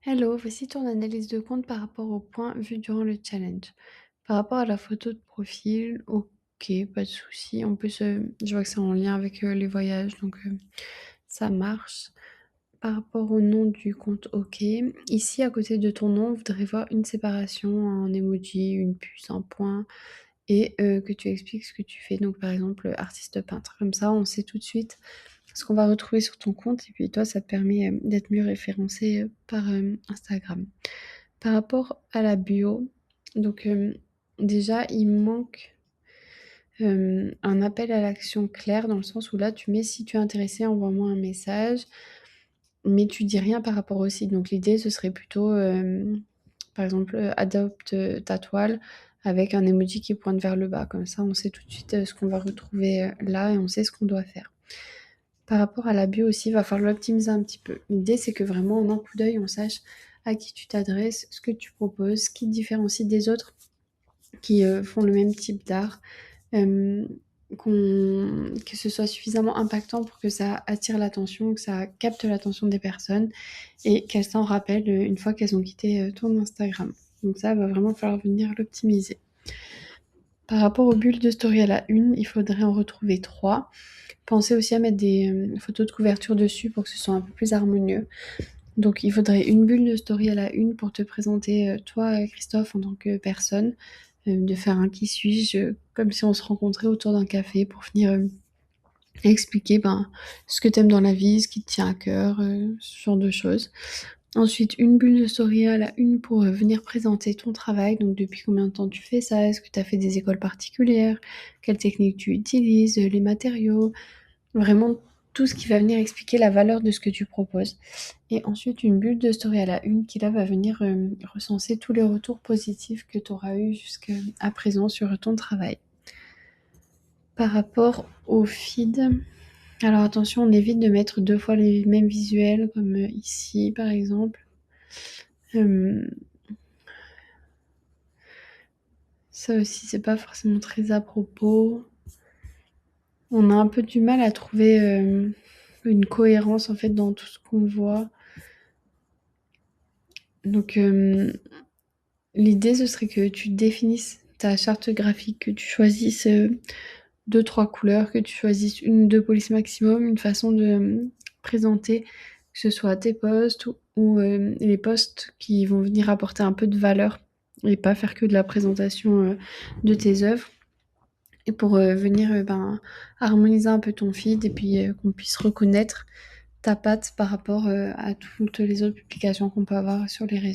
Hello, voici ton analyse de compte par rapport aux points vus durant le challenge. Par rapport à la photo de profil, ok, pas de souci. En plus, je vois que c'est en lien avec les voyages, donc ça marche. Par rapport au nom du compte, ok. Ici, à côté de ton nom, on voudrait voir une séparation, un emoji, une puce, un point, et que tu expliques ce que tu fais. Donc, par exemple, artiste peintre. Comme ça, on sait tout de suite ce qu'on va retrouver sur ton compte. Et puis, toi, ça te permet d'être mieux référencé par Instagram. Par rapport à la bio, donc déjà, il manque un appel à l'action clair dans le sens où là, tu mets: «Si tu es intéressé, envoie-moi un message», mais tu dis rien par rapport au site. Donc l'idée, ce serait plutôt, par exemple, adopte, ta toile avec un emoji qui pointe vers le bas. Comme ça, on sait tout de suite, ce qu'on va retrouver, là et on sait ce qu'on doit faire. Par rapport à la bio aussi, il va falloir l'optimiser un petit peu. L'idée, c'est que vraiment en un coup d'œil, on sache à qui tu t'adresses, ce que tu proposes, ce qui te différencie des autres qui, font le même type d'art. Hem, que ce soit suffisamment impactant pour que ça attire l'attention, que ça capte l'attention des personnes et qu'elles s'en rappellent, une fois qu'elles ont quitté, ton Instagram. Donc ça, va vraiment falloir venir l'optimiser. Par rapport aux bulles de story à la une, il faudrait en retrouver 3. Pensez aussi à mettre des, photos de couverture dessus pour que ce soit un peu plus harmonieux. Donc il faudrait une bulle de story à la une pour te présenter, toi, Christophe, en tant que personne, de faire un «Qui suis-je?», comme si on se rencontrait autour d'un café pour venir, expliquer, ben, ce que tu aimes dans la vie, ce qui te tient à cœur, ce genre de choses. Ensuite, une bulle de story à la une pour, venir présenter ton travail. Donc depuis combien de temps tu fais ça? Est-ce que tu as fait des écoles particulières? Quelles techniques tu utilises? Les matériaux? Vraiment tout ce qui va venir expliquer la valeur de ce que tu proposes. Et ensuite, une bulle de story à la une qui là va venir recenser tous les retours positifs que tu auras eu jusqu'à présent sur ton travail. Par rapport au feed, alors attention, on évite de mettre 2 fois les mêmes visuels comme ici par exemple. Euh, Ça aussi, c'est pas forcément très à propos. On a un peu du mal à trouver une cohérence en fait dans tout ce qu'on voit. Donc l'idée, ce serait que tu définisses ta charte graphique, que tu choisisses 2-3 couleurs, que tu choisisses 1 ou 2 polices maximum, une façon de présenter, que ce soit tes posts ou les posts qui vont venir apporter un peu de valeur et pas faire que de la présentation de tes œuvres. Et pour venir harmoniser un peu ton feed et puis qu'on puisse reconnaître ta patte par rapport à toutes les autres publications qu'on peut avoir sur les réseaux.